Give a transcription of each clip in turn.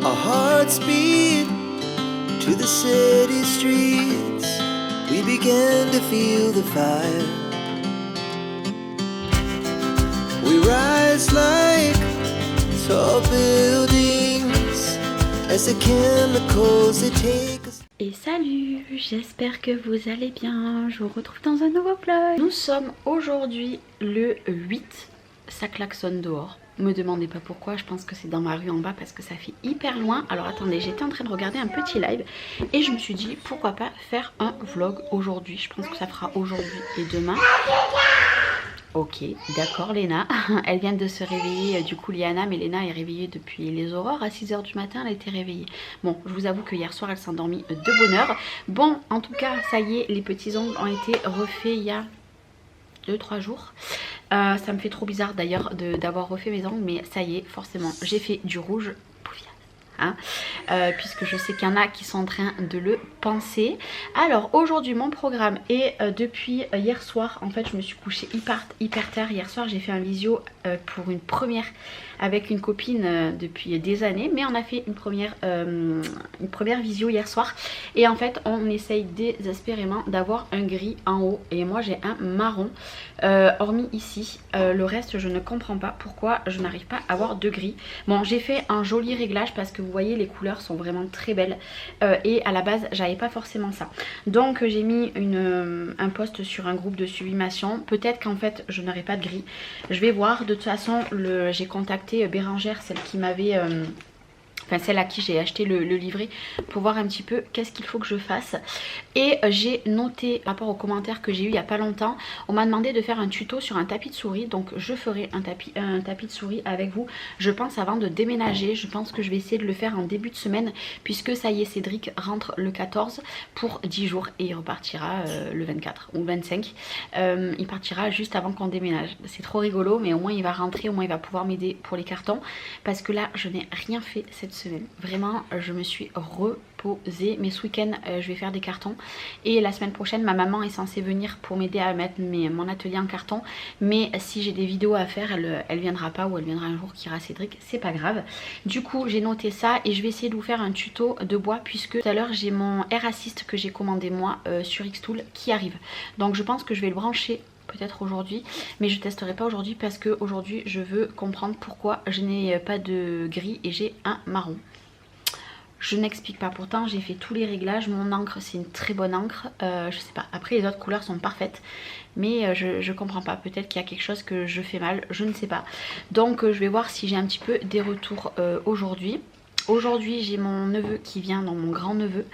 Our hearts beat to the city streets. We began to feel the fire. We rise like tall buildings as the chemicals they take us. Et salut, j'espère que vous allez bien, je vous retrouve dans un nouveau vlog. Nous sommes aujourd'hui le 8, ça klaxonne dehors. Me demandez pas pourquoi, je pense que c'est dans ma rue en bas parce que ça fait hyper loin. Alors attendez, j'étais en train de regarder un petit live et je me suis dit pourquoi pas faire un vlog aujourd'hui. Je pense que ça fera aujourd'hui et demain. Ok, d'accord Léna, elle vient de se réveiller, du coup Liana, mais Léna est réveillée depuis les aurores, à 6 h du matin elle était réveillée. Bon, je vous avoue que hier soir elle s'est endormie de bonne heure. Bon, en tout cas, ça y est, les petits ongles ont été refaits il y a 2-3 jours. Ça me fait trop bizarre d'ailleurs d'avoir refait mes ongles, mais ça y est, forcément, j'ai fait du rouge. Hein, puisque je sais qu'il y en a qui sont en train de le penser. Alors aujourd'hui mon programme est depuis hier soir, en fait je me suis couchée hyper tard. Hier soir j'ai fait un visio pour une première avec une copine depuis des années, mais on a fait une première visio hier soir et en fait on essaye désespérément d'avoir un gris en haut et moi j'ai un marron, hormis ici. Le reste je ne comprends pas pourquoi je n'arrive pas à avoir de gris. Bon, j'ai fait un joli réglage parce que vous voyez les couleurs sont vraiment très belles et à la base j'avais pas forcément ça, donc j'ai mis un post sur un groupe de sublimation. Peut-être qu'en fait je n'aurai pas de gris, je vais voir. De toute façon j'ai contacté Bérangère, celle qui m'avait celle à qui j'ai acheté le livret, pour voir un petit peu qu'est-ce qu'il faut que je fasse. Et j'ai noté par rapport aux commentaires que j'ai eu il n'y a pas longtemps, on m'a demandé de faire un tuto sur un tapis de souris, donc je ferai un tapis de souris avec vous, je pense avant de déménager. Je pense que je vais essayer de le faire en début de semaine, puisque ça y est, Cédric rentre le 14 pour 10 jours et il repartira le 24 ou 25. Il partira juste avant qu'on déménage. C'est trop rigolo, mais au moins il va rentrer, au moins il va pouvoir m'aider pour les cartons, parce que là je n'ai rien fait cette semaine. Vraiment je me suis reposée, mais ce week-end je vais faire des cartons et la semaine prochaine ma maman est censée venir pour m'aider à mettre mon atelier en carton, mais si j'ai des vidéos à faire elle viendra pas, ou elle viendra un jour qui ira Cédric, c'est pas grave. Du coup j'ai noté ça et je vais essayer de vous faire un tuto de bois, puisque tout à l'heure j'ai mon Air Assist que j'ai commandé moi sur Xtool qui arrive, donc je pense que je vais le brancher peut-être aujourd'hui, mais je testerai pas aujourd'hui parce que aujourd'hui je veux comprendre pourquoi je n'ai pas de gris et j'ai un marron. Je n'explique pas, pourtant j'ai fait tous les réglages. Mon encre c'est une très bonne encre, je sais pas, après les autres couleurs sont parfaites, mais je comprends pas, peut-être qu'il y a quelque chose que je fais mal, je ne sais pas. Donc je vais voir si j'ai un petit peu des retours aujourd'hui. Aujourd'hui j'ai mon neveu qui vient, donc mon grand neveu,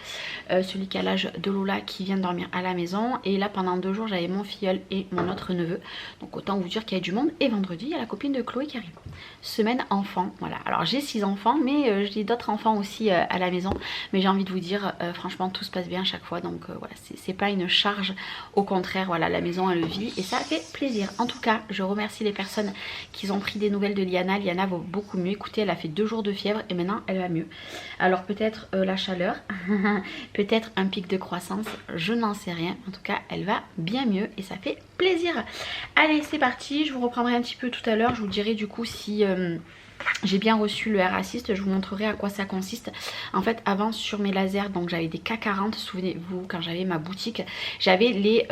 celui qui a l'âge de Lola, qui vient dormir à la maison. Et là pendant 2 jours j'avais mon filleul et mon autre neveu, donc autant vous dire qu'il y a du monde. Et vendredi il y a la copine de Chloé qui arrive. Semaine enfant, voilà. Alors j'ai 6 enfants, mais j'ai d'autres enfants aussi à la maison. Mais j'ai envie de vous dire, franchement tout se passe bien à chaque fois, donc voilà, c'est pas une charge, au contraire, voilà, la maison elle vit et ça fait plaisir. En tout cas je remercie les personnes qui ont pris des nouvelles de Liana. Liana va beaucoup mieux, écoutez, elle a fait 2 jours de fièvre et maintenant elle va mieux. Alors peut-être la chaleur, peut-être un pic de croissance, je n'en sais rien. En tout cas elle va bien mieux et ça fait plaisir. Allez c'est parti, je vous reprendrai un petit peu tout à l'heure. Je vous dirai du coup si j'ai bien reçu le Air Assist, je vous montrerai à quoi ça consiste. En fait avant sur mes lasers, donc j'avais des K40, souvenez-vous quand j'avais ma boutique, j'avais les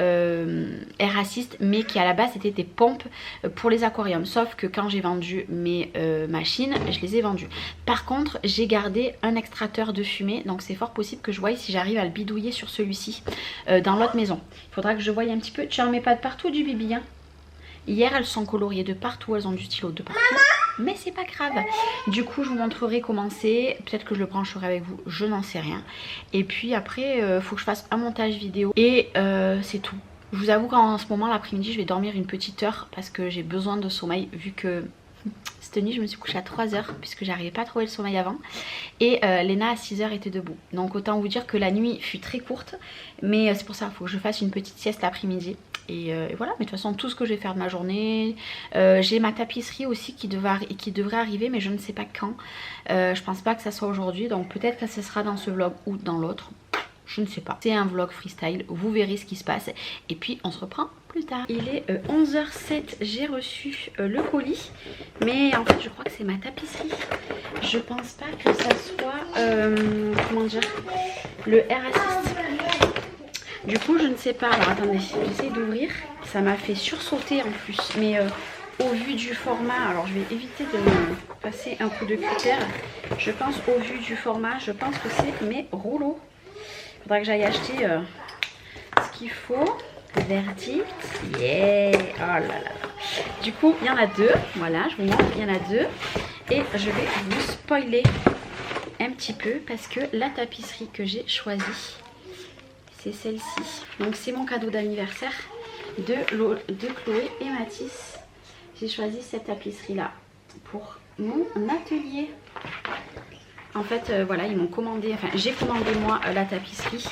Air Assist, mais qui à la base c'était des pompes pour les aquariums. Sauf que quand j'ai vendu mes machines, je les ai vendues. Par contre j'ai gardé un extracteur de fumée, donc c'est fort possible que je voie si j'arrive à le bidouiller sur celui-ci dans l'autre maison. Il faudra que je voie un petit peu. Tu en mets pas de partout du bibi hein. Hier elles sont coloriées de partout, elles ont du stylo de partout, mais c'est pas grave. Du coup je vous montrerai comment c'est, peut-être que je le brancherai avec vous, je n'en sais rien. Et puis après faut que je fasse un montage vidéo et c'est tout. Je vous avoue qu'en ce moment l'après-midi je vais dormir une petite heure parce que j'ai besoin de sommeil, vu que cette nuit je me suis couchée à 3 h puisque j'arrivais pas à trouver le sommeil avant. Et Léna à 6 h était debout, donc autant vous dire que la nuit fut très courte. Mais c'est pour ça, il faut que je fasse une petite sieste l'après-midi. Et voilà, mais de toute façon tout ce que je vais faire de ma journée, j'ai ma tapisserie aussi qui devrait arriver, mais je ne sais pas quand. Je pense pas que ça soit aujourd'hui, donc peut-être que ce sera dans ce vlog ou dans l'autre, je ne sais pas. C'est un vlog freestyle, vous verrez ce qui se passe et puis on se reprend plus tard. Il est 11 h 07, j'ai reçu le colis, mais en fait je crois que c'est ma tapisserie. je pense pas que ça soit, comment dire, le Air Assist. Du coup, je ne sais pas. Alors attendez, j'essaie d'ouvrir. Ça m'a fait sursauter en plus. Mais au vu du format, alors je vais éviter de me passer un coup de cutter. Je pense au vu du format, je pense que c'est mes rouleaux. Il faudra que j'aille acheter ce qu'il faut. Verdict. Yeah. Oh là là là. Du coup, il y en a deux. Voilà, je vous montre. Il y en a deux. Et je vais vous spoiler un petit peu parce que la tapisserie que j'ai choisie, c'est celle-ci. Donc c'est mon cadeau d'anniversaire de Chloé et Mathis. J'ai choisi cette tapisserie là pour mon atelier. En fait voilà, ils m'ont commandé, enfin j'ai commandé moi la tapisserie,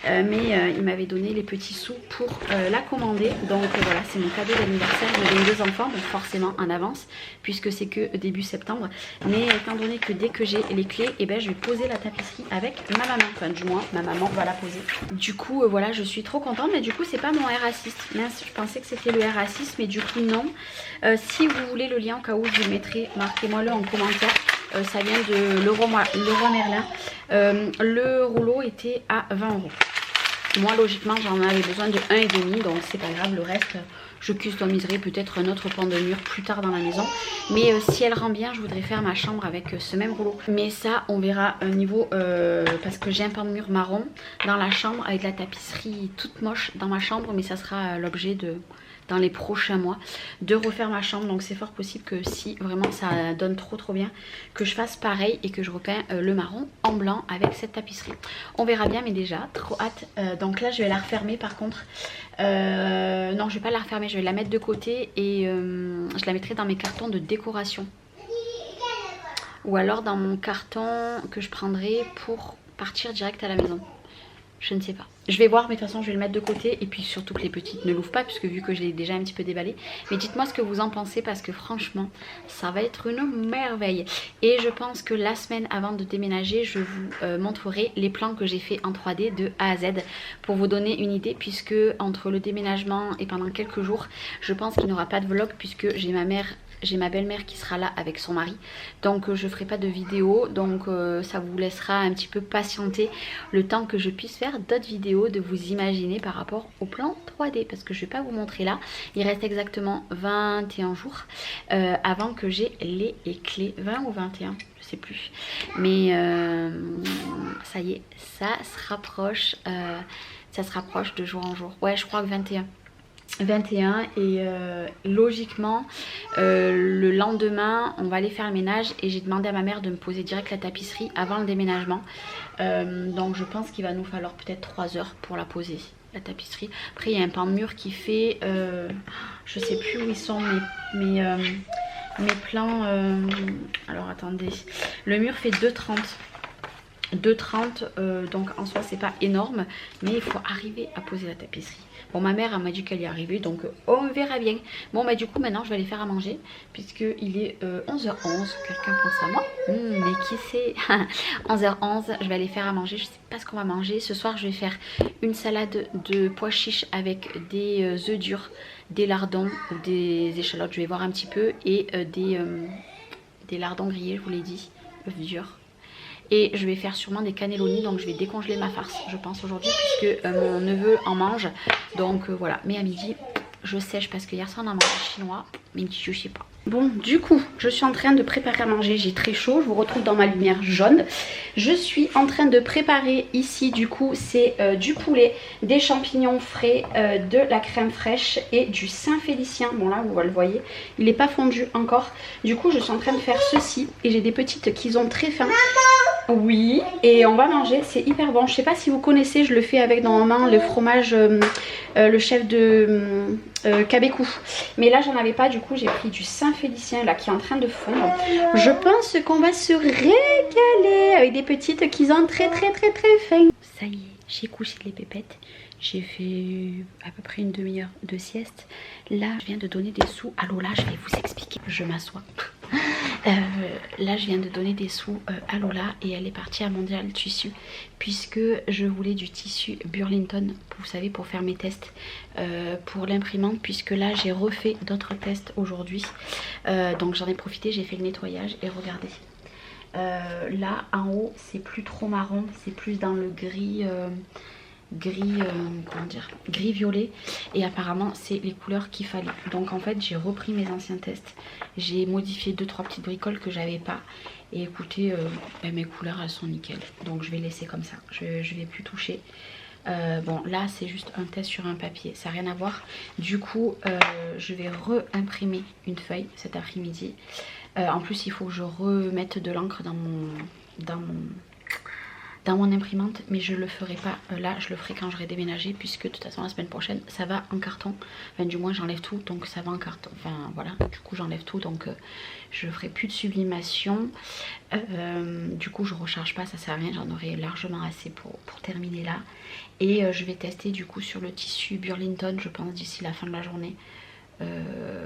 mais ils m'avaient donné les petits sous pour la commander. Donc voilà, c'est mon cadeau d'anniversaire. J'ai 2 enfants, donc forcément en avance puisque c'est que début septembre. Mais étant donné que dès que j'ai les clés, et ben je vais poser la tapisserie avec ma maman. Enfin du moins ma maman va la poser. Du coup voilà, je suis trop contente. Mais du coup c'est pas mon Air Assist. Mince, je pensais que c'était le Air Assist, mais du coup non. Si vous voulez le lien, au cas où je le mettrai, marquez-moi le en commentaire. Ça vient de Leroy Merlin. Le rouleau était à 20 €. Moi logiquement j'en avais besoin de 1,5, donc c'est pas grave, le reste je customiserai peut-être un autre pan de mur plus tard dans la maison. Mais si elle rend bien, je voudrais faire ma chambre avec ce même rouleau. Mais ça on verra au niveau, parce que j'ai un pan de mur marron dans la chambre avec la tapisserie toute moche dans ma chambre. Mais ça sera l'objet de, dans les prochains mois, de refaire ma chambre. Donc c'est fort possible que si vraiment ça donne trop bien, que je fasse pareil et que je repeins le marron en blanc avec cette tapisserie. On verra bien, mais déjà trop hâte. Donc là je vais la refermer par contre. Non, je vais pas la refermer, je vais la mettre de côté et je la mettrai dans mes cartons de décoration. Ou alors dans mon carton que je prendrai pour partir direct à la maison. Je ne sais pas. Je vais voir, mais de toute façon je vais le mettre de côté. Et puis surtout que les petites ne l'ouvrent pas, puisque vu que je l'ai déjà un petit peu déballé. Mais dites-moi ce que vous en pensez, parce que franchement ça va être une merveille. Et je pense que la semaine avant de déménager, je vous montrerai les plans que j'ai fait en 3D de A à Z, pour vous donner une idée, puisque entre le déménagement et pendant quelques jours, je pense qu'il n'y aura pas de vlog, puisque j'ai ma belle-mère qui sera là avec son mari. Donc je ferai pas de vidéo. Donc ça vous laissera un petit peu patienter le temps que je puisse faire d'autres vidéos, de vous imaginer par rapport au plan 3D. Parce que je vais pas vous montrer là. Il reste exactement 21 jours avant que j'ai les clés. 20 ou 21, je sais plus. Mais ça y est, ça se rapproche. Ça se rapproche de jour en jour. Ouais, je crois que 21 et logiquement le lendemain on va aller faire le ménage et j'ai demandé à ma mère de me poser direct la tapisserie avant le déménagement. Donc je pense qu'il va nous falloir peut-être 3 heures pour la poser, la tapisserie. Après il y a un pan de mur qui fait je sais plus où ils sont mes plans. Alors attendez, le mur fait 2,30, donc en soi c'est pas énorme, mais il faut arriver à poser la tapisserie. Bon, ma mère elle m'a dit qu'elle y arrivait, donc on verra bien. Bon bah du coup maintenant je vais aller faire à manger, puisque il est 11h11. Quelqu'un pense à moi, mais qui c'est? 11h11, je vais aller faire à manger. Je sais pas ce qu'on va manger. Ce soir je vais faire une salade de pois chiches avec des œufs durs, des lardons ou des échalotes, je vais voir un petit peu, et des lardons grillés, je vous l'ai dit, œufs durs. Et je vais faire sûrement des cannelloni, donc je vais décongeler ma farce je pense aujourd'hui, puisque mon neveu en mange. Donc voilà, mais à midi je sèche, parce que hier soir on a mangé chinois, mais je sais pas. Bon, du coup je suis en train de préparer à manger, j'ai très chaud, je vous retrouve dans ma lumière jaune. Je suis en train de préparer ici, du coup c'est du poulet, des champignons frais, de la crème fraîche et du Saint-Félicien. Bon là vous le voyez, il n'est pas fondu encore. Du coup je suis en train de faire ceci et j'ai des petites qui ont très faim. Oui, et on va manger, c'est hyper bon. Je sais pas si vous connaissez, je le fais avec normalement le fromage, le chef de Cabécou. Mais là j'en avais pas, du coup j'ai pris du Saint-Félicien là qui est en train de fondre. Je pense qu'on va se régaler avec des petites qui ont très faim. Ça y est, j'ai couché les pépettes. J'ai fait à peu près une demi-heure de sieste. Là, je viens de donner des sous à Lola, je vais vous expliquer. Je m'assois. Là, je viens de donner des sous à Lola et elle est partie à Mondial Tissu, puisque je voulais du tissu Burlington, vous savez, pour faire mes tests pour l'imprimante, puisque là, j'ai refait d'autres tests aujourd'hui. Donc, j'en ai profité, j'ai fait le nettoyage et regardez. Là en haut c'est plus trop marron, c'est plus dans le gris, comment dire, gris violet, et apparemment c'est les couleurs qu'il fallait. Donc en fait j'ai repris mes anciens tests, j'ai modifié 2-3 petites bricoles que j'avais pas, et écoutez mes couleurs elles sont nickel, donc je vais laisser comme ça, je vais plus toucher. Bon là c'est juste un test sur un papier, ça n'a rien à voir. Du coup je vais re-imprimer une feuille cet après-midi. En plus il faut que je remette de l'encre dans mon imprimante, mais je le ferai pas là, je le ferai quand j'aurai déménagé, puisque de toute façon la semaine prochaine ça va en carton, enfin du moins j'enlève tout, donc ça va en carton, enfin voilà, du coup j'enlève tout, donc je ferai plus de sublimation. Du coup je recharge pas, ça sert à rien, j'en aurai largement assez pour terminer là. Et je vais tester du coup sur le tissu Burlington, je pense d'ici la fin de la journée,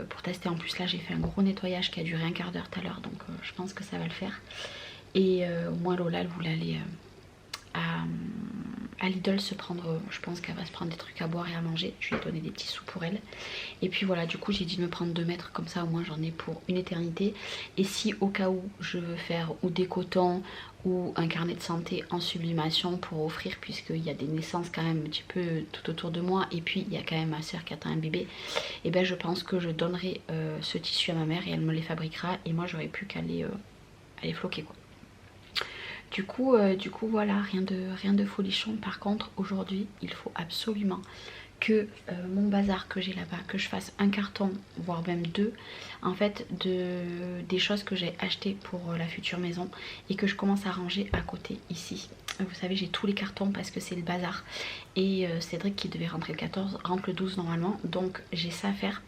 pour tester. En plus là j'ai fait un gros nettoyage qui a duré un quart d'heure tout à l'heure, donc je pense que ça va le faire. Et au moins Lola elle voulait aller à Lidl se prendre, je pense qu'elle va se prendre des trucs à boire et à manger, je lui ai donné des petits sous pour elle. Et puis voilà, du coup j'ai dit de me prendre 2 mètres, comme ça au moins j'en ai pour une éternité. Et si au cas où je veux faire ou des cotons ou un carnet de santé en sublimation pour offrir, puisqu'il y a des naissances quand même un petit peu tout autour de moi, et puis il y a quand même ma soeur qui attend un bébé, et ben je pense que je donnerai ce tissu à ma mère et elle me les fabriquera, et moi j'aurai plus qu'à les floquer quoi. Du coup voilà, rien de folichon. Par contre aujourd'hui il faut absolument que mon bazar que j'ai là-bas, que je fasse un carton voire même 2 en fait des choses que j'ai achetées pour la future maison, et que je commence à ranger à côté ici. Vous savez j'ai tous les cartons parce que c'est le bazar, et Cédric qui devait rentrer le 14 rentre le 12 normalement, donc j'ai ça à faire.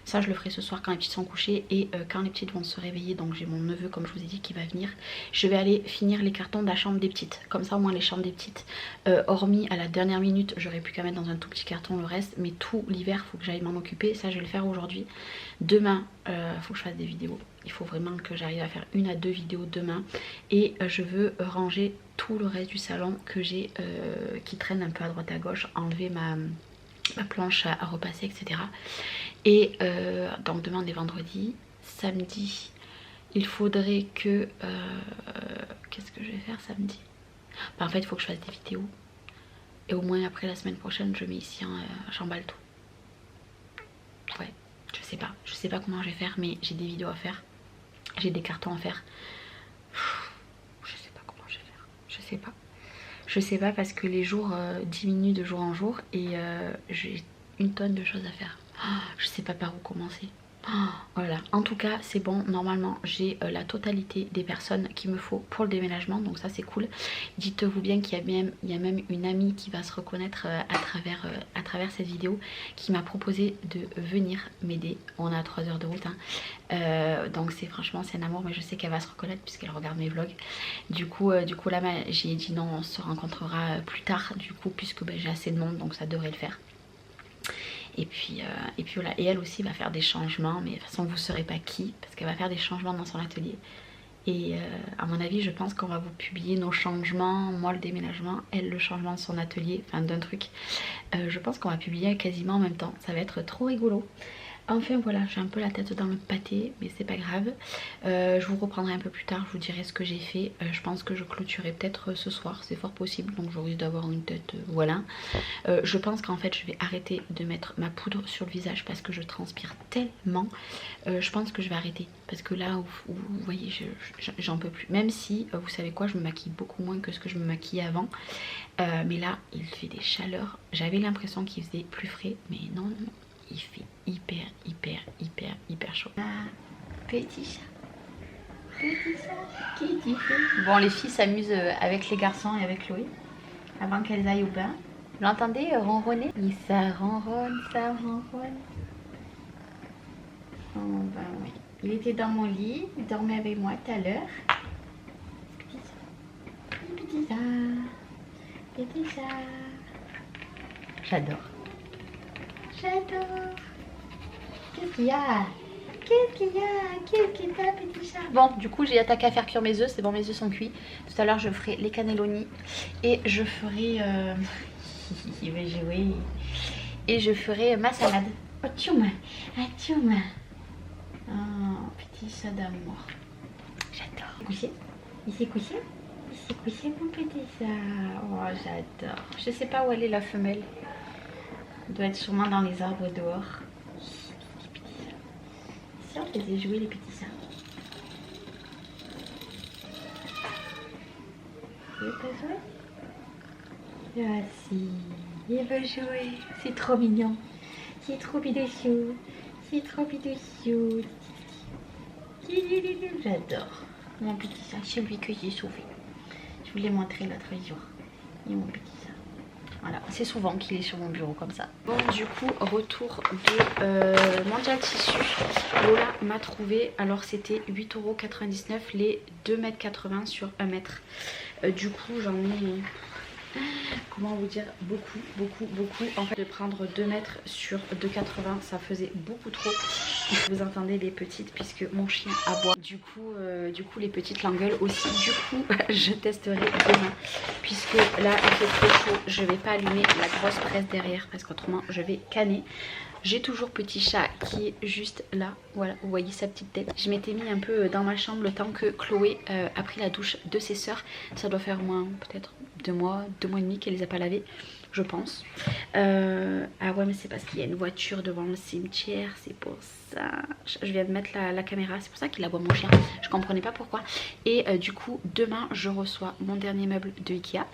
Ça je le ferai ce soir quand les petites sont couchées, et quand les petites vont se réveiller, donc j'ai mon neveu comme je vous ai dit qui va venir, je vais aller finir les cartons de la chambre des petites, comme ça au moins les chambres des petites, hormis à la dernière minute j'aurai plus qu'à mettre dans un tout petit carton le reste, mais tout l'hiver faut que j'aille m'en occuper. Ça je vais le faire aujourd'hui. Demain faut que je fasse des vidéos, il faut vraiment que j'arrive à faire 1 à 2 vidéos demain, et je veux ranger tout le reste du salon que j'ai qui traîne un peu à droite à gauche, enlever ma planche à repasser, etc. Et donc demain on est vendredi, samedi il faudrait que qu'est-ce que je vais faire samedi? En fait il faut que je fasse des vidéos, et au moins après la semaine prochaine je mets ici, j'emballe tout. Ouais, je sais pas comment je vais faire, mais j'ai des vidéos à faire, j'ai des cartons à faire. Je sais pas comment je vais faire, je sais pas parce que les jours diminuent de jour en jour, et j'ai une tonne de choses à faire. Je sais pas par où commencer. Voilà, en tout cas c'est bon, normalement j'ai la totalité des personnes qu'il me faut pour le déménagement, donc ça c'est cool. Dites-vous bien qu'il y a même une amie qui va se reconnaître à travers cette vidéo, qui m'a proposé de venir m'aider. On a 3 heures de route hein. Donc c'est franchement c'est un amour, mais je sais qu'elle va se reconnaître puisqu'elle regarde mes vlogs. Du coup là j'ai dit non, on se rencontrera plus tard du coup, puisque j'ai assez de monde, donc ça devrait le faire. Et puis voilà, et elle aussi va faire des changements, mais de toute façon vous ne saurez pas qui, parce qu'elle va faire des changements dans son atelier. Et à mon avis je pense qu'on va vous publier nos changements, moi le déménagement, elle le changement de son atelier, enfin d'un truc. Je pense qu'on va publier quasiment en même temps, ça va être trop rigolo. Enfin voilà, j'ai un peu la tête dans le pâté, mais c'est pas grave. Je vous reprendrai un peu plus tard, je vous dirai ce que j'ai fait. Je pense que je clôturerai peut-être ce soir, c'est fort possible, donc je risque d'avoir une tête, voilà. Je pense qu'en fait je vais arrêter de mettre ma poudre sur le visage parce que je transpire tellement. Je pense que je vais arrêter, parce que là, vous voyez, j'en peux plus. Même si, vous savez quoi, je me maquille beaucoup moins que ce que je me maquillais avant. Mais là, il fait des chaleurs. J'avais l'impression qu'il faisait plus frais, mais non. Il fait hyper chaud. Petit chat, qui dit fait? Bon, les filles s'amusent avec les garçons et avec Chloé avant qu'elles aillent au bain. Vous l'entendez ronronner? Et ça ronronne, ça ronronne. Oh ben oui. Il était dans mon lit, il dormait avec moi tout à l'heure. Petit chat, petit chat. J'adore. Qu'est-ce qu'il y a? Qu'est-ce qu'il y a, petit chat? Bon, du coup j'ai attaqué à faire cuire mes œufs, c'est bon, mes œufs sont cuits. Tout à l'heure je ferai les cannelloni, et je ferai il va jouer, et je ferai ma salade. Oh tchoum, oh petit chat d'amour, j'adore. Coucher. Il s'est couché? Il s'est couché mon petit ça. Oh j'adore. Je sais pas où elle est la femelle. Elle doit être sûrement dans les arbres dehors. Si on faisait jouer les petits chats. Il veut pas jouer? Ah si, il veut jouer. C'est trop mignon. C'est trop bidouchou. C'est trop bidouchou. J'adore. Mon petit chat, c'est lui que j'ai sauvé. Je vous l'ai montré l'autre jour. Et mon petit chat. Voilà, c'est souvent qu'il est sur mon bureau comme ça. Bon, du coup, retour de Mondial Tissu. Lola m'a trouvé, alors c'était 8,99 € les 2,80 m sur 1 mètre. Du coup, j'en ai... Comment vous dire, beaucoup. En fait, de prendre 2 mètres sur 2,80 €, ça faisait beaucoup trop. Vous entendez les petites puisque mon chien aboie. Du coup, les petites l'engueulent aussi. Du coup, je testerai demain puisque là, il fait trop chaud. Je vais pas allumer la grosse presse derrière parce qu'autrement, je vais canner. J'ai toujours petit chat qui est juste là. Voilà, vous voyez sa petite tête. Je m'étais mis un peu dans ma chambre le temps que Chloé a pris la douche de ses sœurs. Ça doit faire au moins peut-être 2 mois et demi qu'elle les a pas lavées, je pense. Ah ouais, mais c'est parce qu'il y a une voiture devant le cimetière, c'est pour ça. Je viens de mettre la caméra, c'est pour ça qu'il aboie mon chien. Je comprenais pas pourquoi. Et du coup, demain, je reçois mon dernier meuble de Ikea.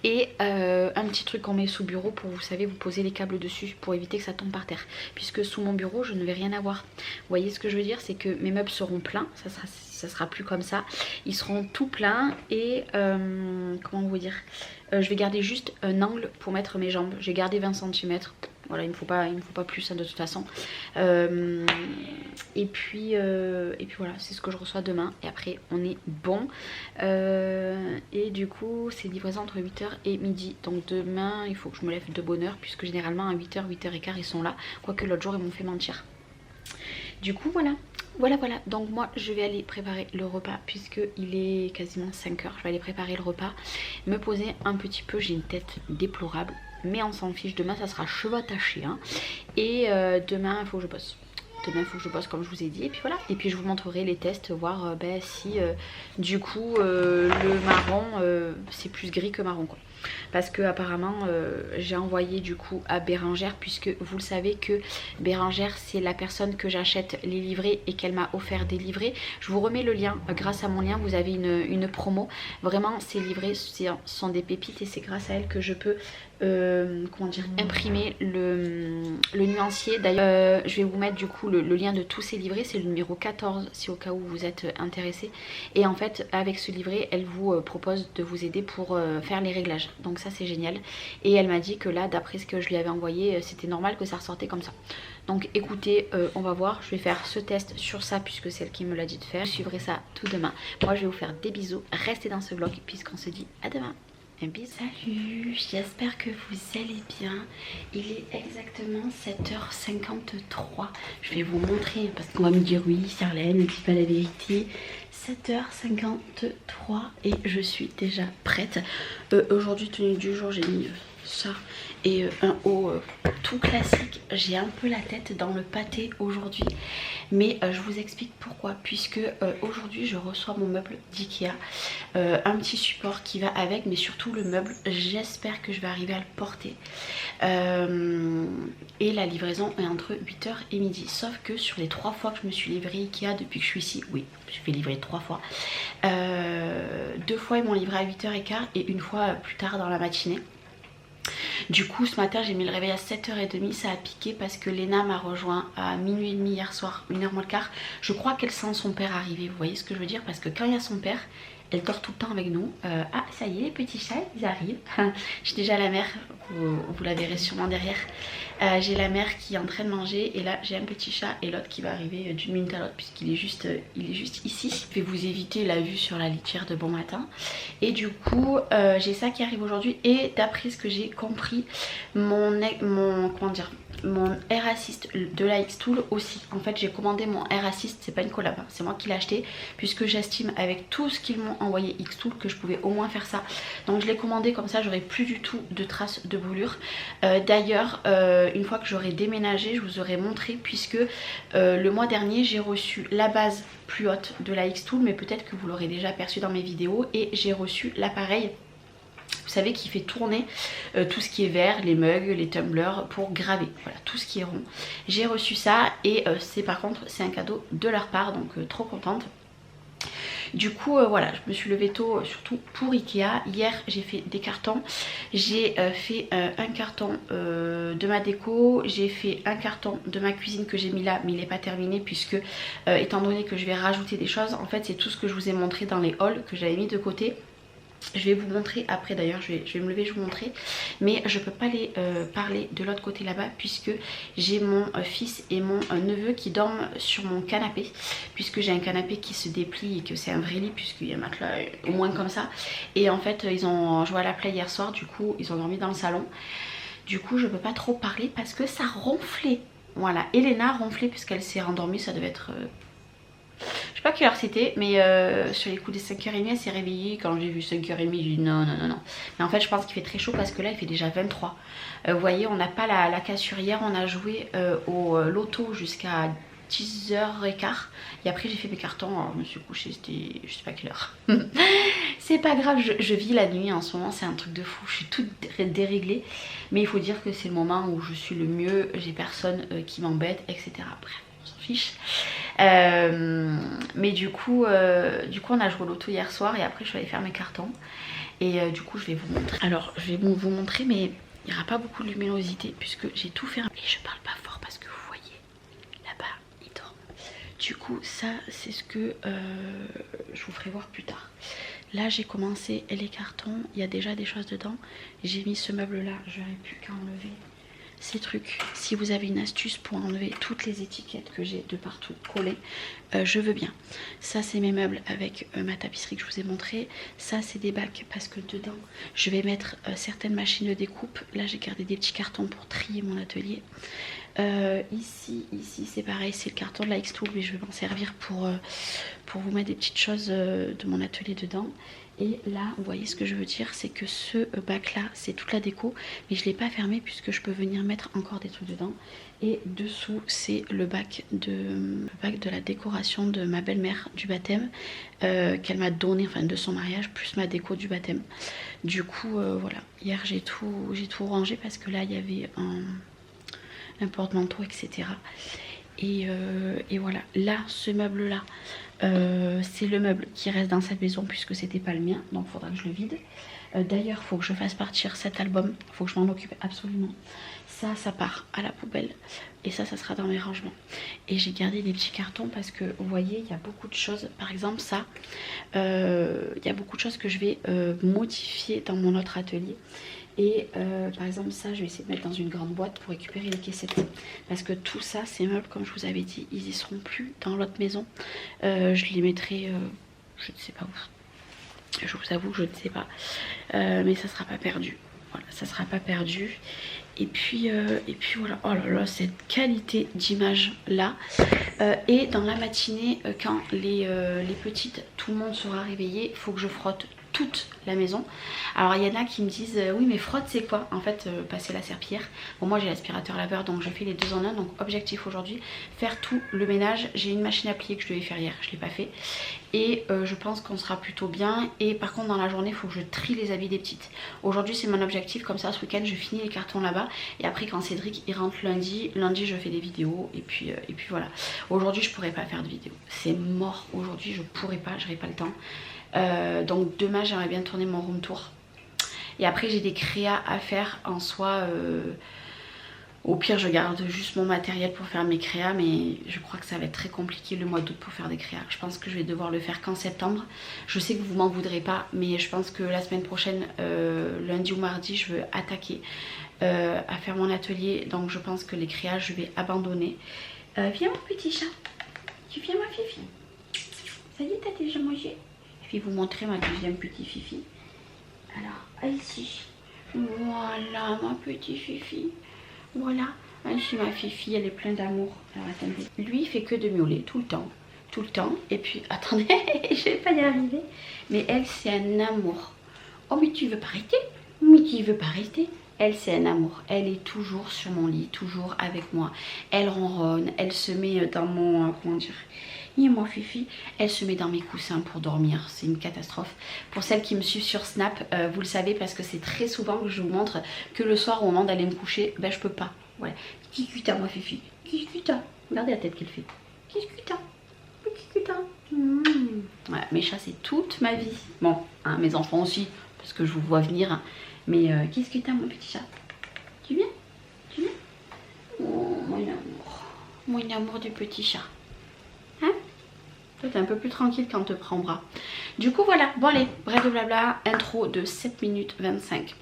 Et un petit truc qu'on met sous bureau pour, vous savez, vous poser les câbles dessus pour éviter que ça tombe par terre. Puisque sous mon bureau, je ne vais rien avoir. Vous voyez ce que je veux dire? C'est que mes meubles seront pleins. Ça sera plus comme ça. Ils seront tout pleins. Et comment vous dire, je vais garder juste un angle pour mettre mes jambes. J'ai gardé 20 cm. Voilà, il me faut pas plus hein, de toute façon. Et puis voilà, c'est ce que je reçois demain. Et après, on est bon. Et du coup, c'est livraison entre 8 h et midi. Donc demain, il faut que je me lève de bonne heure. Puisque généralement, à 8 h, 8 h 15, ils sont là. Quoique l'autre jour, ils m'ont fait mentir. Du coup, voilà. Voilà. Donc moi, je vais aller préparer le repas. Puisqu'il est quasiment 5 h. Je vais aller préparer le repas. Me poser un petit peu. J'ai une tête déplorable. Mais on s'en fiche, demain ça sera cheveux attachés hein. Et demain il faut que je bosse. Demain il faut que je bosse comme je vous ai dit. Et puis voilà, et puis je vous montrerai les tests, voir si du coup le marron c'est plus gris que marron quoi. Parce que apparemment j'ai envoyé du coup à Bérangère, puisque vous le savez que Bérangère c'est la personne que j'achète les livrets et qu'elle m'a offert des livrets. Je vous remets le lien, grâce à mon lien vous avez une promo. Vraiment ces livrets sont des pépites et c'est grâce à elle que je peux comment dire, imprimer le nuancier. D'ailleurs je vais vous mettre du coup le lien de tous ces livrets, c'est le numéro 14 si au cas où vous êtes intéressé. Et en fait avec ce livret elle vous propose de vous aider pour faire les réglages. Donc ça c'est génial. Et elle m'a dit que là d'après ce que je lui avais envoyé c'était normal que ça ressortait comme ça. Donc écoutez, on va voir, je vais faire ce test sur ça puisque c'est elle qui me l'a dit de faire. Je suivrai ça tout demain. Moi je vais vous faire des bisous, restez dans ce vlog puisqu'on se dit à demain. Un bisou. Salut, j'espère que vous allez bien. Il est exactement 7 h 53. Je vais vous montrer parce qu'on va me dire oui, Charlène, ne dis pas la vérité. 7 h 53 et je suis déjà prête. Aujourd'hui, tenue du jour, j'ai mis ça et un haut tout classique. J'ai un peu la tête dans le pâté aujourd'hui, mais je vous explique pourquoi. Puisque aujourd'hui je reçois mon meuble d'Ikea, un petit support qui va avec, mais surtout le meuble, j'espère que je vais arriver à le porter. Et la livraison est entre 8 h et midi. Sauf que sur les 3 fois que je me suis livrée Ikea depuis que je suis ici, oui, je fais livrer 3 fois. 2 fois ils m'ont livré à 8 h 15 et une fois plus tard dans la matinée. Du coup ce matin j'ai mis le réveil à 7 h 30, ça a piqué parce que Léna m'a rejoint à minuit et demi hier soir, 1 h moins le quart. Je crois qu'elle sent son père arriver, vous voyez ce que je veux dire, parce que quand il y a son père, elle dort tout le temps avec nous. Ah ça y est, les petits chats ils arrivent. J'ai déjà la mère, vous la verrez sûrement derrière. J'ai la mère qui est en train de manger et là j'ai un petit chat et l'autre qui va arriver d'une minute à l'autre puisqu'il est juste, ici. Je vais vous éviter la vue sur la litière de bon matin. Et du coup j'ai ça qui arrive aujourd'hui et d'après ce que j'ai compris, comment dire, mon Air Assist de la Xtool aussi. En fait j'ai commandé mon Air Assist, c'est pas une collab, hein, c'est moi qui l'ai acheté puisque j'estime avec tout ce qu'ils m'ont envoyé Xtool que je pouvais au moins faire ça. Donc je l'ai commandé comme ça, j'aurai plus du tout de traces de brûlure. D'ailleurs une fois que j'aurai déménagé, je vous aurai montré puisque le mois dernier j'ai reçu la base plus haute de la Xtool, mais peut-être que vous l'aurez déjà aperçu dans mes vidéos, et j'ai reçu l'appareil, vous savez, qui fait tourner tout ce qui est verre, les mugs, les tumblers pour graver, voilà, tout ce qui est rond. J'ai reçu ça et c'est par contre c'est un cadeau de leur part, donc trop contente. Du coup voilà, je me suis levée tôt surtout pour Ikea. Hier j'ai fait des cartons, j'ai fait un carton de ma déco, j'ai fait un carton de ma cuisine que j'ai mis là mais il n'est pas terminé puisque étant donné que je vais rajouter des choses, en fait c'est tout ce que je vous ai montré dans les hauls que j'avais mis de côté. Je vais vous montrer après, d'ailleurs je vais me lever, je vais vous montrer, mais je peux pas les parler de l'autre côté là-bas puisque j'ai mon fils et mon neveu qui dorment sur mon canapé, puisque j'ai un canapé qui se déplie et que c'est un vrai lit puisqu'il y a un matelas au moins comme ça, et en fait ils ont joué à la play hier soir, du coup ils ont dormi dans le salon, du coup je peux pas trop parler parce que ça ronflait. Voilà, Elena ronflait puisqu'elle s'est rendormie, ça devait être... je sais pas quelle heure c'était, mais sur les coups des 5h30 elle s'est réveillée. Quand j'ai vu 5h30 j'ai dit non. Mais en fait je pense qu'il fait très chaud parce que là il fait déjà 23. Vous voyez, on n'a pas la cassure. Hier on a joué au loto jusqu'à 10h15 et après j'ai fait mes cartons, alors je me suis couchée, c'était je sais pas quelle heure. C'est pas grave, je vis la nuit en ce moment, c'est un truc de fou, je suis toute déréglée, mais il faut dire que c'est le moment où je suis le mieux, j'ai personne qui m'embête, etc. Bref, on s'en fiche. Mais du coup on a joué au loto hier soir et après je suis allée faire mes cartons et du coup je vais vous montrer. Alors je vais vous montrer, mais il n'y aura pas beaucoup de luminosité puisque j'ai tout fermé et je parle pas fort parce que vous voyez là-bas il dort. Du coup ça c'est ce que je vous ferai voir plus tard. Là j'ai commencé les cartons, il y a déjà des choses dedans, j'ai mis ce meuble là, je n'aurais plus qu'à enlever ces trucs. Si vous avez une astuce pour enlever toutes les étiquettes que j'ai de partout collées, je veux bien. Ça c'est mes meubles avec ma tapisserie que je vous ai montré. Ça c'est des bacs parce que dedans je vais mettre certaines machines de découpe. Là j'ai gardé des petits cartons pour trier mon atelier. Ici c'est pareil, c'est le carton de la Xtool, mais je vais m'en servir pour vous mettre des petites choses de mon atelier dedans. Et là vous voyez ce que je veux dire, c'est que ce bac là c'est toute la déco, mais je ne l'ai pas fermé puisque je peux venir mettre encore des trucs dedans. Et dessous c'est le bac de la décoration de ma belle-mère du baptême qu'elle m'a donné, enfin de son mariage, plus ma déco du baptême. Du coup voilà, hier j'ai tout rangé parce que là il y avait un porte-manteau, etc. Et voilà, là ce meuble là c'est le meuble qui reste dans cette maison puisque c'était pas le mien, donc il faudra que je le vide. D'ailleurs il faut que je fasse partir cet album, il faut que je m'en occupe absolument. Ça part à la poubelle et ça sera dans mes rangements. Et j'ai gardé des petits cartons parce que vous voyez il y a beaucoup de choses, par exemple ça, il y a beaucoup de choses que je vais modifier dans mon autre atelier. Et par exemple ça je vais essayer de mettre dans une grande boîte pour récupérer les caissettes, parce que tout ça, ces meubles comme je vous avais dit, ils y seront plus dans l'autre maison. Je les mettrai je ne sais pas où, je vous avoue je ne sais pas, mais ça sera pas perdu. Voilà, ça sera pas perdu. Et puis voilà, oh là là, cette qualité d'image là. Et dans la matinée, quand les petites, tout le monde sera réveillé, il faut que je frotte toute la maison. Alors il y en a qui me disent oui mais frotte c'est quoi? En fait passer la serpillière. Bon moi j'ai l'aspirateur laveur donc je fais les deux en un. Donc objectif aujourd'hui, faire tout le ménage. J'ai une machine à plier que je devais faire hier, je l'ai pas fait. Et je pense qu'on sera plutôt bien. Et par contre dans la journée il faut que je trie les habits des petites. Aujourd'hui c'est mon objectif, comme ça ce week-end je finis les cartons là-bas. Et après quand Cédric il rentre lundi je fais des vidéos. Et puis voilà. Aujourd'hui je pourrais pas faire de vidéo. C'est mort aujourd'hui, je pourrais pas, j'aurais pas le temps. Donc demain j'aimerais bien tourner mon room tour. Et après j'ai des créas à faire en soi. Au pire je garde juste mon matériel pour faire mes créas, mais je crois que ça va être très compliqué le mois d'août pour faire des créas. Je pense que je vais devoir le faire qu'en septembre. Je sais que vous m'en voudrez pas, mais je pense que la semaine prochaine, lundi ou mardi, je veux attaquer à faire mon atelier. Donc je pense que les créas je vais abandonner. Viens mon petit chat, tu viens ma fifi? Ça y est, t'as déjà mangé? Je vais vous montrer ma deuxième petite fifi. Alors, ici. Voilà ma petite fifi. Voilà. Ah, si ma fifi, elle est pleine d'amour. Alors attendez. Lui, il fait que de miauler tout le temps. Tout le temps. Et puis, attendez, je vais pas y arriver. Mais elle, c'est un amour. Oh, mais tu veux pas rester? Mais tu veux pas rester? Elle, c'est un amour. Elle est toujours sur mon lit, toujours avec moi. Elle ronronne, elle se met dans mon... comment dire? Et moi, Fifi, elle se met dans mes coussins pour dormir. C'est une catastrophe. Pour celles qui me suivent sur Snap, vous le savez parce que c'est très souvent que je vous montre que le soir, au moment d'aller me coucher, ben je peux pas. Voilà. Qu'est-ce que t'as, moi, Fifi? Qu'est-ce que t'as? Regardez la tête qu'elle fait. Qu'est-ce que t'as? Qu'est-ce que t'as? Voilà, mes chats, c'est toute ma vie. Bon, hein, mes enfants aussi, parce que je vous vois venir. Hein. Mais qu'est-ce que t'as, mon petit chat? Tu viens? Tu viens? Oh, mon amour. Mon amour du petit chat. Hein? Toi, t'es un peu plus tranquille quand on te prend en bras. Du coup, voilà. Bon, allez, bref de blabla. Intro de 7 minutes 25.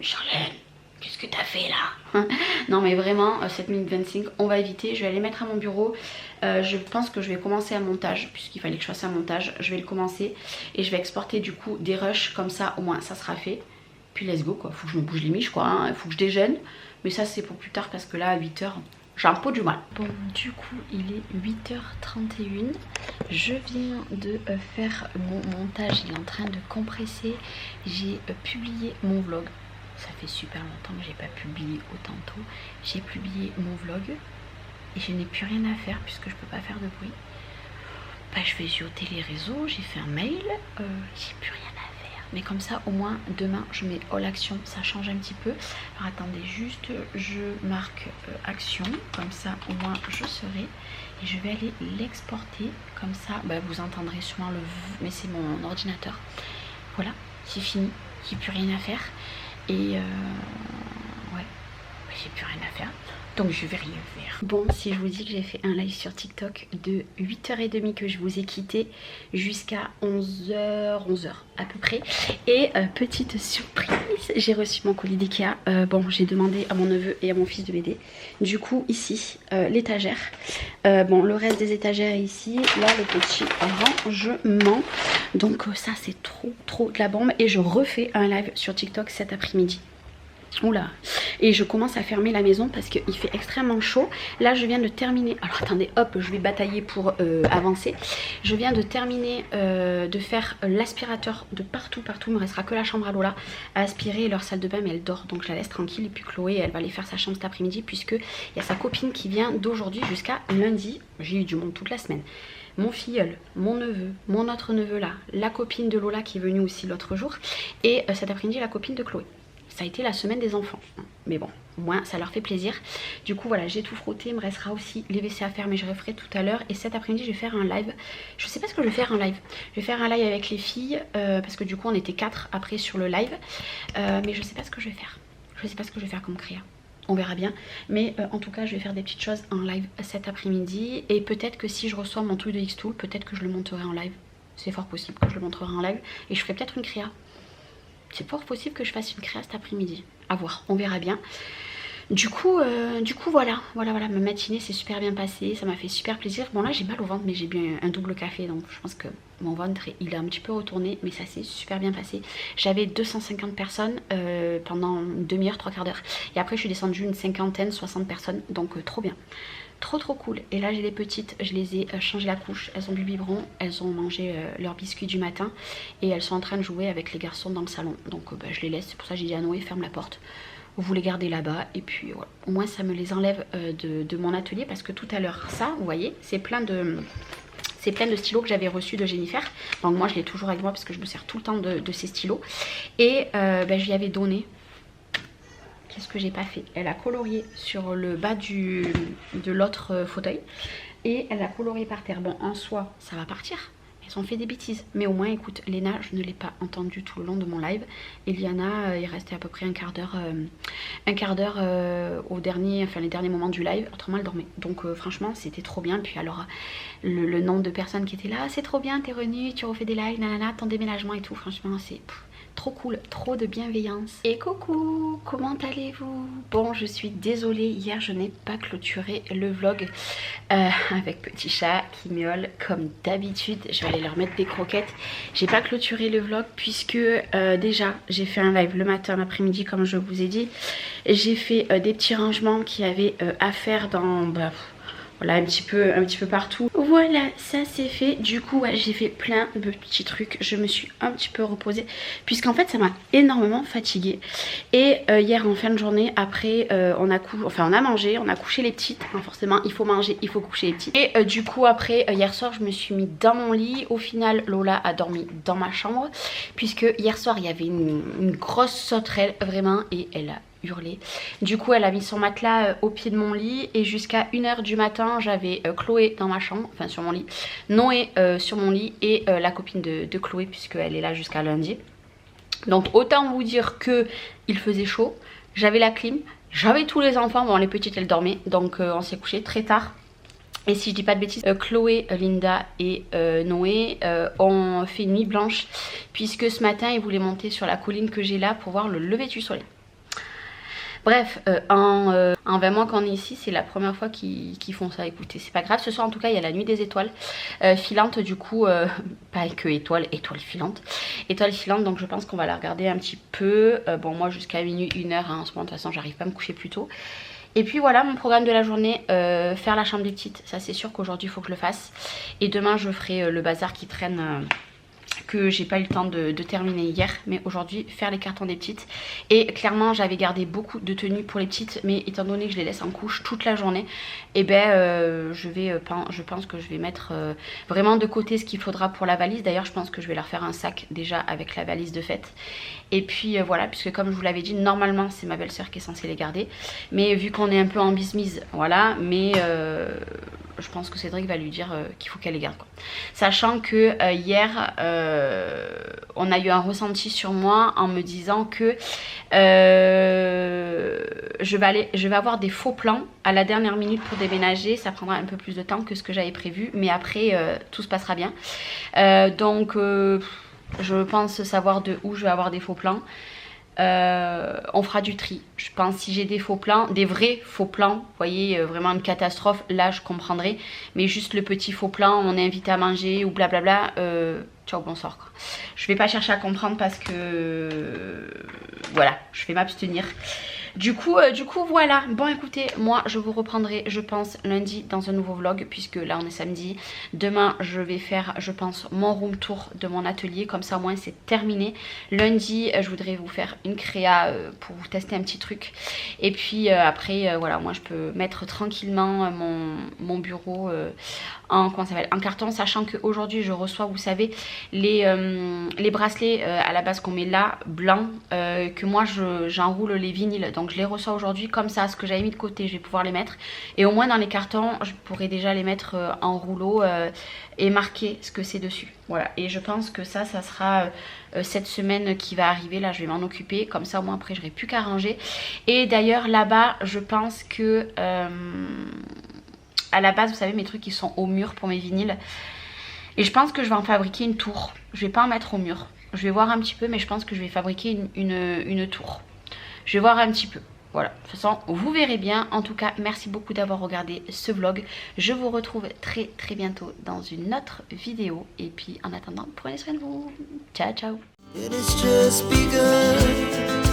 Charlène, qu'est-ce que t'as fait là? Non, mais vraiment, 7 minutes 25, on va éviter. Je vais aller mettre à mon bureau. Je pense que je vais commencer un montage, puisqu'il fallait que je fasse un montage. Je vais le commencer et je vais exporter du coup des rushs. Comme ça, au moins, ça sera fait. Puis let's go, quoi. Faut que je me bouge les miches, quoi. Hein. Faut que je déjeune. Mais ça, c'est pour plus tard parce que là, à 8 h. J'ai un peu du mal. Bon, du coup, il est 8h31. Je viens de faire mon montage. Il est en train de compresser. J'ai publié mon vlog. Ça fait super longtemps que j'ai pas publié autant tôt. J'ai publié mon vlog. Et je n'ai plus rien à faire puisque je peux pas faire de bruit. Bah, je vais zioter les réseaux. J'ai fait un mail. J'ai plus rien à faire. Mais comme ça, au moins, demain, je mets all action. Ça change un petit peu. Alors, attendez, juste, je marque action. Comme ça, au moins, je serai. Et je vais aller l'exporter. Comme ça, bah, vous entendrez sûrement le... Mais c'est mon ordinateur. Voilà, c'est fini. J'ai plus rien à faire. Et ouais, j'ai plus rien à faire. Donc je vais rien faire. Bon, si je vous dis que j'ai fait un live sur TikTok de 8h30 que je vous ai quitté jusqu'à 11h à peu près. Et petite surprise, j'ai reçu mon colis d'Ikea. Bon, j'ai demandé à mon neveu et à mon fils de m'aider. Du coup, ici, l'étagère. Bon, le reste des étagères est ici. Là, le petit rangement. Donc ça, c'est trop de la bombe. Et je refais un live sur TikTok cet après-midi. Oula, et je commence à fermer la maison parce qu'il fait extrêmement chaud. Là je viens de terminer, alors attendez, hop, je vais batailler pour avancer. Je viens de terminer de faire l'aspirateur de partout. Il me restera que la chambre à Lola à aspirer. Leur salle de bain, mais elle dort, donc je la laisse tranquille. Et puis Chloé, elle va aller faire sa chambre cet après-midi puisque il y a sa copine qui vient d'aujourd'hui jusqu'à lundi. J'ai eu du monde toute la semaine. Mon filleul, mon neveu, mon autre neveu là, la copine de Lola qui est venue aussi l'autre jour. Et cet après-midi, la copine de Chloé. Ça a été la semaine des enfants, mais bon, au moins ça leur fait plaisir. Du coup voilà, j'ai tout frotté, il me restera aussi les WC à faire, mais je referai tout à l'heure. Et cet après-midi je vais faire un live. Je sais pas ce que je vais faire en live. Je vais faire un live avec les filles parce que du coup on était 4 après sur le live, mais je sais pas ce que je vais faire. Je sais pas ce que je vais faire comme créa. On verra bien, mais en tout cas je vais faire des petites choses en live cet après-midi. Et peut-être que si je reçois mon truc de Xtool, peut-être que je le monterai en live. C'est fort possible que je le monterai en live et je ferai peut-être une créa. C'est fort possible que je fasse une créa cet après-midi. À voir, on verra bien. Du coup voilà, ma matinée s'est super bien passée, ça m'a fait super plaisir. Bon là j'ai mal au ventre, mais j'ai bu un double café, donc je pense que mon ventre il est un petit peu retourné, mais ça s'est super bien passé. J'avais 250 personnes pendant une demi-heure, 3 quarts d'heure. Et après je suis descendue une cinquantaine, 60 personnes, donc trop bien. Trop cool. Et là j'ai les petites, je les ai changé la couche, elles ont bu le biberon, elles ont mangé leur biscuit du matin et elles sont en train de jouer avec les garçons dans le salon. Donc je les laisse, c'est pour ça que j'ai dit à Noé ferme la porte. Vous les gardez là-bas et puis voilà. Au moins ça me les enlève de mon atelier parce que tout à l'heure ça, vous voyez, c'est plein de stylos que j'avais reçus de Jennifer. Donc moi je l'ai toujours avec moi parce que je me sers tout le temps de ces stylos. Et je lui avais donné. Qu'est-ce que j'ai pas fait? Elle a colorié sur le bas de l'autre fauteuil et elle a colorié par terre. Bon, en soi, ça va partir. Elles ont fait des bêtises. Mais au moins, écoute, Léna, je ne l'ai pas entendue tout le long de mon live. Eliana, il restait à peu près un quart d'heure les derniers moments du live. Autrement, elle dormait. Donc franchement, c'était trop bien. Puis alors, le nombre de personnes qui étaient là, c'est trop bien, t'es revenue, tu refais des lives, nanana, ton déménagement et tout. Franchement, c'est trop cool, trop de bienveillance. Et coucou, comment allez-vous? Bon, je suis désolée, hier je n'ai pas clôturé le vlog avec petit chat qui miaule comme d'habitude. Je vais aller leur mettre des croquettes. J'ai pas clôturé le vlog puisque déjà j'ai fait un live le matin, l'après-midi comme je vous ai dit. J'ai fait des petits rangements qu'il y avait à faire dans... voilà, un petit peu partout. Voilà, ça c'est fait. Du coup, ouais, j'ai fait plein de petits trucs. Je me suis un petit peu reposée puisqu'en fait, ça m'a énormément fatiguée. Et hier, en fin de journée, après, on a mangé, on a couché les petites. Hein, forcément, il faut manger, il faut coucher les petites. Et du coup, après, hier soir, je me suis mis dans mon lit. Au final, Lola a dormi dans ma chambre puisque hier soir, il y avait une grosse sauterelle, vraiment, et elle a hurler. Du coup elle a mis son matelas au pied de mon lit et jusqu'à 1 h du matin j'avais Chloé dans ma chambre, enfin sur mon lit, Noé sur mon lit et la copine de Chloé puisqu'elle est là jusqu'à lundi. Donc autant vous dire que il faisait chaud, j'avais la clim, j'avais tous les enfants, bon les petites elles dormaient donc on s'est couché très tard. Et si je dis pas de bêtises, Chloé, Linda et Noé ont fait une nuit blanche puisque ce matin ils voulaient monter sur la colline que j'ai là pour voir le lever du soleil. Bref, en 20 mois qu'on est ici, c'est la première fois qu'ils font ça. Écoutez, c'est pas grave. Ce soir, en tout cas, il y a la nuit des étoiles filantes. Du coup, pas que étoiles filantes. Étoiles filantes, donc je pense qu'on va la regarder un petit peu. Bon, moi, jusqu'à minuit, 1 h, hein, en ce moment, de toute façon, j'arrive pas à me coucher plus tôt. Et puis voilà, mon programme de la journée, faire la chambre des petites. Ça, c'est sûr qu'aujourd'hui, il faut que je le fasse. Et demain, je ferai le bazar qui traîne... que j'ai pas eu le temps de terminer hier, mais aujourd'hui faire les cartons des petites. Et clairement j'avais gardé beaucoup de tenues pour les petites, mais étant donné que je les laisse en couche toute la journée, et je pense que je vais mettre vraiment de côté ce qu'il faudra pour la valise. D'ailleurs je pense que je vais leur faire un sac déjà avec la valise de fête. Et puis voilà, puisque comme je vous l'avais dit, normalement c'est ma belle-sœur qui est censée les garder, mais vu qu'on est un peu en bismise, voilà, mais je pense que Cédric va lui dire qu'il faut qu'elle les garde, quoi. Sachant que hier on a eu un ressenti sur moi en me disant que je vais avoir des faux plans à la dernière minute pour déménager. Ça prendra un peu plus de temps que ce que j'avais prévu, mais après tout se passera bien. Donc je pense savoir de où je vais avoir des faux plans. On fera du tri. Je pense si j'ai des faux plans, des vrais faux plans, vous voyez, vraiment une catastrophe, là je comprendrai. Mais juste le petit faux plan, on est invité à manger ou blablabla, ciao bonsoir quoi. Je vais pas chercher à comprendre parce que voilà, je vais m'abstenir. Du coup voilà. Bon écoutez, moi je vous reprendrai je pense lundi dans un nouveau vlog puisque là on est samedi. Demain je vais faire je pense mon room tour de mon atelier, comme ça au moins c'est terminé. Lundi je voudrais vous faire une créa pour vous tester un petit truc. Et puis après voilà, moi je peux mettre tranquillement mon bureau en carton, sachant qu'aujourd'hui je reçois, vous savez, les bracelets à la base qu'on met là, blancs, que moi j'enroule les vinyles. Donc je les reçois aujourd'hui, comme ça, ce que j'avais mis de côté, je vais pouvoir les mettre. Et au moins dans les cartons, je pourrais déjà les mettre en rouleau et marquer ce que c'est dessus. Voilà, et je pense que ça sera cette semaine qui va arriver. Là, je vais m'en occuper. Comme ça, au moins après, j'aurai plus qu'à ranger. Et d'ailleurs, là-bas, je pense que... à la base, vous savez, mes trucs qui sont au mur pour mes vinyles. Et je pense que je vais en fabriquer une tour. Je vais pas en mettre au mur. Je vais voir un petit peu, mais je pense que je vais fabriquer une tour. Je vais voir un petit peu. Voilà, de toute façon, vous verrez bien. En tout cas, merci beaucoup d'avoir regardé ce vlog. Je vous retrouve très très bientôt dans une autre vidéo. Et puis, en attendant, prenez soin de vous. Ciao, ciao. It has just begun.